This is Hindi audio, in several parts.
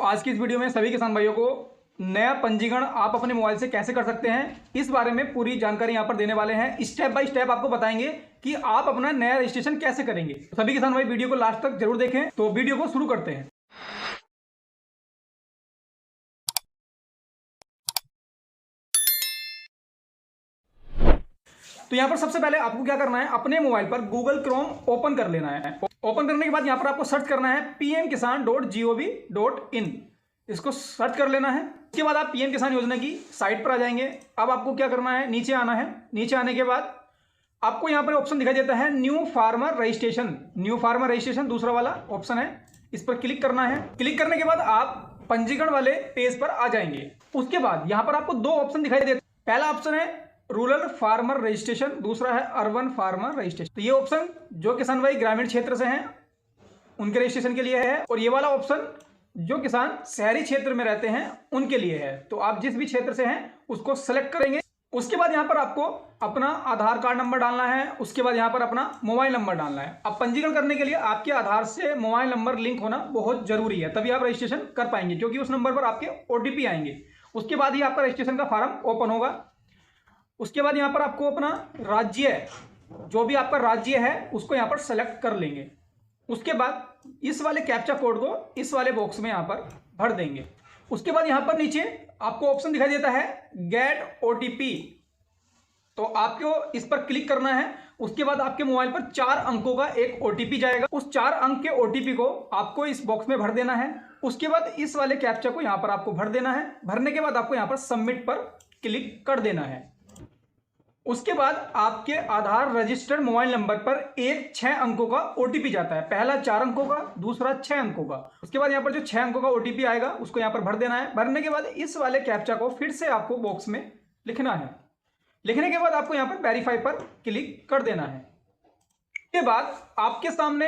आज की इस वीडियो में सभी किसान भाइयों को नया पंजीकरण आप अपने मोबाइल से कैसे कर सकते हैं, इस बारे में पूरी जानकारी यहां पर देने वाले हैं। स्टेप बाय स्टेप आपको बताएंगे कि आप अपना नया रजिस्ट्रेशन कैसे करेंगे। तो सभी किसान भाई वीडियो को लास्ट तक जरूर देखें। तो वीडियो को शुरू करते हैं। तो यहां पर सबसे पहले आपको क्या करना है, अपने मोबाइल पर गूगल क्रोम ओपन कर लेना है। ओपन करने के बाद यहां पर आपको सर्च करना है pmkisan.gov.in। इसको सर्च कर लेना है। इसके बाद आप पीएम किसान योजना की साइट पर आ जाएंगे। अब आपको क्या करना है, नीचे आना है। नीचे आने के बाद आपको यहां पर ऑप्शन दिखाई देता है new farmer registration. New farmer registration दूसरा वाला ऑप्शन है, इस पर क्लिक करना है। क्लिक करने के बाद आप पंजीकरण वाले पेज पर आ जाएंगे। उसके बाद यहां पर आपको दो ऑप्शन दिखाई देते हैं। पहला ऑप्शन है रूरल फार्मर रजिस्ट्रेशन, दूसरा है अर्बन फार्मर रजिस्ट्रेशन। तो ये ऑप्शन जो किसान भाई ग्रामीण क्षेत्र से हैं उनके रजिस्ट्रेशन के लिए है, और ये वाला ऑप्शन जो किसान शहरी क्षेत्र में रहते हैं उनके लिए है। तो आप जिस भी क्षेत्र से हैं उसको सेलेक्ट करेंगे। उसके बाद यहां पर आपको अपना आधार कार्ड नंबर डालना है। उसके बाद यहां पर अपना मोबाइल नंबर डालना है। अब पंजीकरण करने के लिए आपके आधार से मोबाइल नंबर लिंक होना बहुत जरूरी है, तभी आप रजिस्ट्रेशन कर पाएंगे, क्योंकि उस नंबर पर आपके ओटीपी आएंगे। उसके बाद ही आपका रजिस्ट्रेशन का फॉर्म ओपन होगा। उसके बाद यहां पर आपको अपना राज्य, जो भी आपका राज्य है उसको यहां पर सेलेक्ट कर लेंगे। उसके बाद इस वाले कैप्चा कोड को इस वाले बॉक्स में यहां पर भर देंगे। उसके बाद यहां पर नीचे आपको ऑप्शन दिखाई देता है गेट ओटीपी, तो आपको इस पर क्लिक करना है। उसके बाद आपके मोबाइल पर 4 अंकों का एक ओटीपी जाएगा। उस 4 अंक के ओटीपी को आपको इस बॉक्स में भर देना है। उसके बाद इस वाले कैप्चा को यहां पर आपको भर देना है। भरने के बाद आपको यहां पर सबमिट पर क्लिक कर देना है। उसके बाद आपके आधार रजिस्टर्ड मोबाइल नंबर पर एक 6 अंकों का ओटीपी जाता है। पहला 4 अंकों का, दूसरा 6 अंकों का। उसके बाद यहाँ पर जो 6 अंकों का ओटीपी आएगा उसको यहाँ पर भर देना है। भरने के बाद इस वाले कैप्चा को फिर से आपको बॉक्स में लिखना है। लिखने के बाद आपको यहाँ पर वेरीफाई पर क्लिक कर देना है। इसके बाद आपके सामने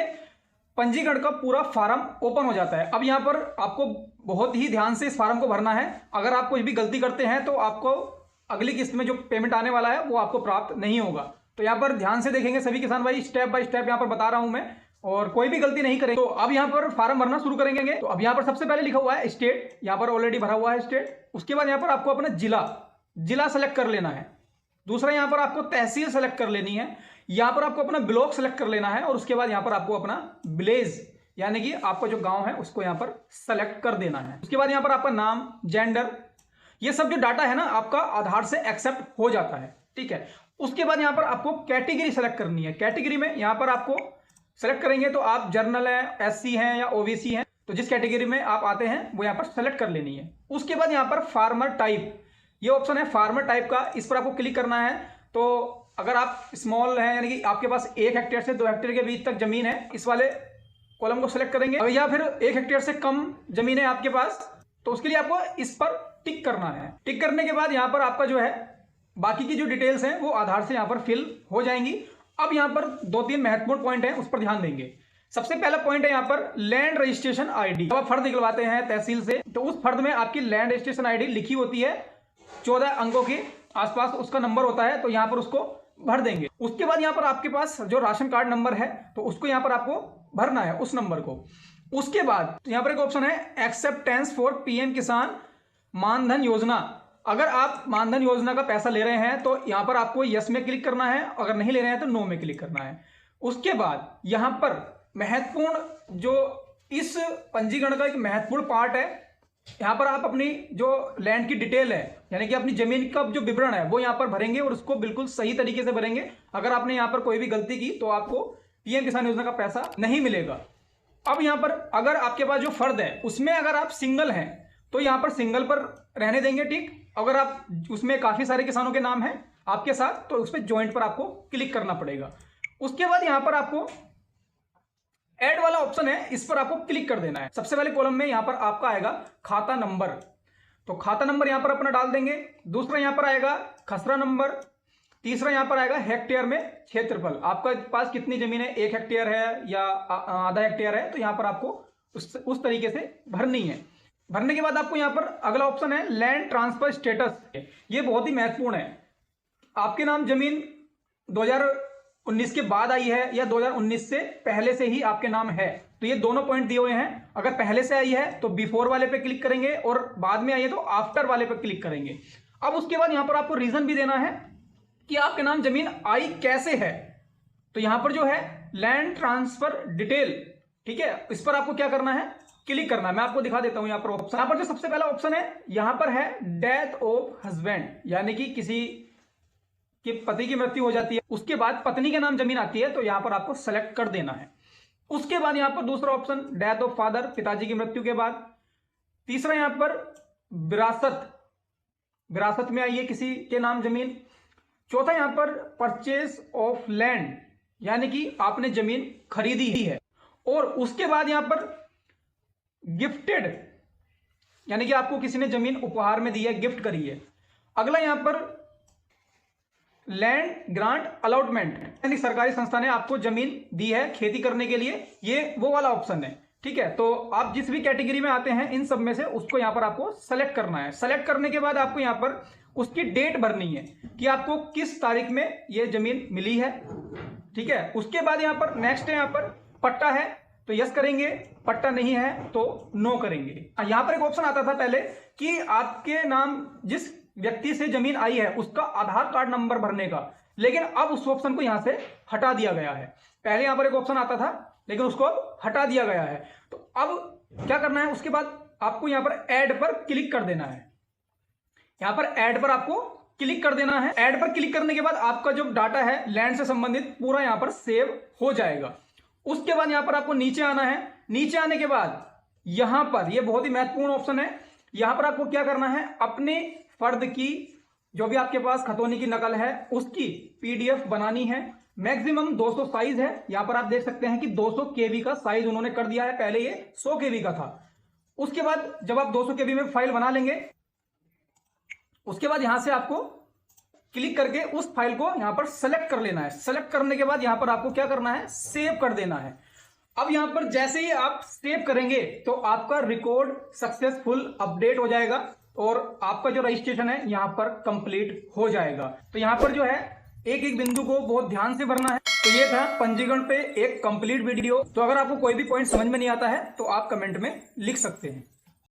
पंजीकरण का पूरा फार्म ओपन हो जाता है। अब यहाँ पर आपको बहुत ही ध्यान से इस फार्म को भरना है। अगर आप कोई भी गलती करते हैं तो आपको अगली किस्त में जो पेमेंट आने वाला है वो आपको प्राप्त नहीं होगा। तो यहाँ पर ध्यान से देखेंगे सभी किसान भाई, स्टेप बाय स्टेप यहाँ पर बता रहा हूं मैं, और कोई भी गलती नहीं करेंगे। तो अब यहाँ पर फार्म भरना शुरू करेंगे। तो अब यहाँ पर सबसे पहले लिखा हुआ है स्टेट, यहाँ पर ऑलरेडी भरा हुआ है स्टेट। उसके बाद यहाँ पर आपको अपना जिला सेलेक्ट कर लेना है। दूसरा यहाँ पर आपको तहसील सेलेक्ट कर लेनी है। यहाँ पर आपको अपना ब्लॉक सेलेक्ट कर लेना है। और उसके बाद यहाँ पर आपको अपना विलेज यानी कि आपका जो गाँव है उसको यहाँ पर सेलेक्ट कर देना है। उसके बाद यहाँ पर आपका नाम, जेंडर, ये सब जो डाटा है ना आपका आधार से एक्सेप्ट हो जाता है, ठीक है। उसके बाद यहां पर आपको कैटेगरी सेलेक्ट करनी है। कैटेगरी में यहां पर आपको सेलेक्ट करेंगे तो आप जर्नल है, एससी हैं या ओबीसी हैं, तो जिस कैटेगरी में आप आते हैं वो यहां पर सेलेक्ट कर लेनी है। उसके बाद यहां पर फार्मर टाइप, ये ऑप्शन है फार्मर टाइप का, इस पर आपको क्लिक करना है। तो अगर आप स्मॉल हैं यानी कि आपके पास 1 हेक्टेयर से 2 हेक्टेयर के बीच तक जमीन है, इस वाले कॉलम को सिलेक्ट करेंगे। या फिर 1 हेक्टेयर से कम जमीन है आपके पास, तो उसके लिए आपको इस पर टिक करना है। टिक करने के बाद यहां पर आपका जो है बाकी की जो डिटेल्स हैं वो आधार से यहां पर फिल हो जाएंगी। अब यहां पर 2-3 महत्वपूर्ण पॉइंट हैं, उस पर ध्यान देंगे। सबसे पहला पॉइंट है यहां पर लैंड रजिस्ट्रेशन आईडी। जब आप फर्द निकलवाते हैं तहसील से तो उस फर्द में आपकी लैंड रजिस्ट्रेशन आईडी लिखी होती है, 14 अंकों के आसपास उसका नंबर होता है, तो यहां पर उसको भर देंगे। उसके बाद यहां पर आपके पास जो राशन कार्ड नंबर है तो उसको यहां पर आपको भरना है, उस नंबर को। उसके बाद यहां पर एक ऑप्शन है एक्सेप्टेंस फॉर पीएम किसान मानधन योजना। अगर आप मानधन योजना का पैसा ले रहे हैं तो यहां पर आपको यस में क्लिक करना है, अगर नहीं ले रहे हैं तो नो में क्लिक करना है। उसके बाद यहां पर महत्वपूर्ण जो इस पंजीकरण का एक महत्वपूर्ण पार्ट है, यहां पर आप अपनी जो लैंड की डिटेल है यानी कि अपनी जमीन का जो विवरण है वो यहां पर भरेंगे, और उसको बिल्कुल सही तरीके से भरेंगे। अगर आपने यहां पर कोई भी गलती की तो आपको पीएम किसान योजना का पैसा नहीं मिलेगा। अब यहां पर अगर आपके पास जो फर्द है उसमें अगर आप सिंगल हैं तो यहां पर सिंगल पर रहने देंगे, ठीक। अगर आप उसमें काफी सारे किसानों के नाम हैं आपके साथ तो उस पर ज्वाइंट पर आपको क्लिक करना पड़ेगा। उसके बाद यहां पर आपको ऐड वाला ऑप्शन है, इस पर आपको क्लिक कर देना है। सबसे पहले कॉलम में यहां पर आपका आएगा खाता नंबर, तो खाता नंबर यहां पर अपना डाल देंगे। दूसरा यहां पर आएगा खसरा नंबर। तीसरा यहां पर आएगा हेक्टेयर में क्षेत्रफल, आपका पास कितनी जमीन है, 1 हेक्टेयर है या आधा हेक्टेयर है, तो यहां पर आपको उस तरीके से भरनी है। भरने के बाद आपको यहां पर अगला ऑप्शन है लैंड ट्रांसफर स्टेटस। ये बहुत ही महत्वपूर्ण है। आपके नाम जमीन 2019 के बाद आई है या 2019 से पहले से ही आपके नाम है, तो ये दोनों पॉइंट दिए हुए हैं। अगर पहले से आई है तो बिफोर वाले पे क्लिक करेंगे और बाद में आई है तो आफ्टर वाले पे क्लिक करेंगे। अब उसके बाद यहां पर आपको रीजन भी देना है कि आपके नाम जमीन आई कैसे है। तो यहां पर जो है लैंड ट्रांसफर डिटेल, ठीक है, इस पर आपको क्या करना है, क्लिक करना है। मैं आपको दिखा देता हूं यहां पर ऑप्शन। यहां पर जो सबसे पहला ऑप्शन है यहां पर है डेथ ऑफ हस्बैंड, यानी कि किसी के पति की मृत्यु हो जाती है, उसके बाद पत्नी के नाम जमीन आती है तो यहां पर आपको सेलेक्ट कर देना है। उसके बाद यहां पर दूसरा ऑप्शन डेथ ऑफ फादर, पिताजी की मृत्यु के बाद। तीसरा यहां पर विरासत, विरासत में आई है किसी के नाम जमीन। चौथा यहां पर परचेज ऑफ लैंड, यानी कि आपने जमीन खरीदी ही है। और उसके बाद यहां पर गिफ्टेड, यानी कि आपको किसी ने जमीन उपहार में दी है, गिफ्ट करी है। अगला यहां पर लैंड ग्रांट अलॉटमेंट, यानी सरकारी संस्था ने आपको जमीन दी है खेती करने के लिए, ये वो वाला ऑप्शन है। ठीक है, तो आप जिस भी कैटेगरी में आते हैं इन सब में से उसको यहां पर आपको सेलेक्ट करना है। सेलेक्ट करने के बाद आपको यहां पर उसकी डेट भरनी है कि आपको किस तारीख में ये जमीन मिली है। ठीक है, उसके बाद यहां पर नेक्स्ट है, यहां पर पट्टा है तो यस करेंगे, पट्टा नहीं है तो नो करेंगे। यहां पर एक ऑप्शन आता था पहले कि आपके नाम जिस व्यक्ति से जमीन आई है उसका आधार कार्ड नंबर भरने का, लेकिन अब उस ऑप्शन को यहां से हटा दिया गया है। पहले यहां पर एक ऑप्शन आता था लेकिन उसको अब हटा दिया गया है। तो अब क्या करना है, उसके बाद आपको यहां पर ऐड पर क्लिक कर देना है। यहां पर ऐड पर आपको क्लिक कर देना है। ऐड पर क्लिक करने के बाद आपका जो डाटा है लैंड से संबंधित पूरा यहां पर सेव हो जाएगा। उसके बाद यहां पर आपको नीचे आना है। नीचे आने के बाद यहां पर यह बहुत ही महत्वपूर्ण ऑप्शन है, यहां पर आपको क्या करना है, अपने फर्द की जो भी आपके पास खतौनी की नकल है उसकी पीडीएफ बनानी है। मैक्सिमम 200 साइज है। यहां पर आप देख सकते हैं कि 200 केबी का साइज उन्होंने कर दिया है, पहले ये 100 केबी का था। उसके बाद जब आप 200 केबी में फाइल बना लेंगे उसके बाद यहां से आपको क्लिक करके उस फाइल को यहां पर सेलेक्ट कर लेना है। सेलेक्ट करने के बाद यहां पर आपको क्या करना है, सेव कर देना है। अब यहां पर जैसे ही आप सेव करेंगे तो आपका रिकॉर्ड सक्सेसफुल अपडेट हो जाएगा और आपका जो रजिस्ट्रेशन है यहां पर कंप्लीट हो जाएगा। तो यहां पर जो है एक एक बिंदु को बहुत ध्यान से भरना है। तो ये था पंजीकरण पे एक कंप्लीट वीडियो। तो अगर आपको कोई भी पॉइंट समझ में नहीं आता है तो आप कमेंट में लिख सकते हैं।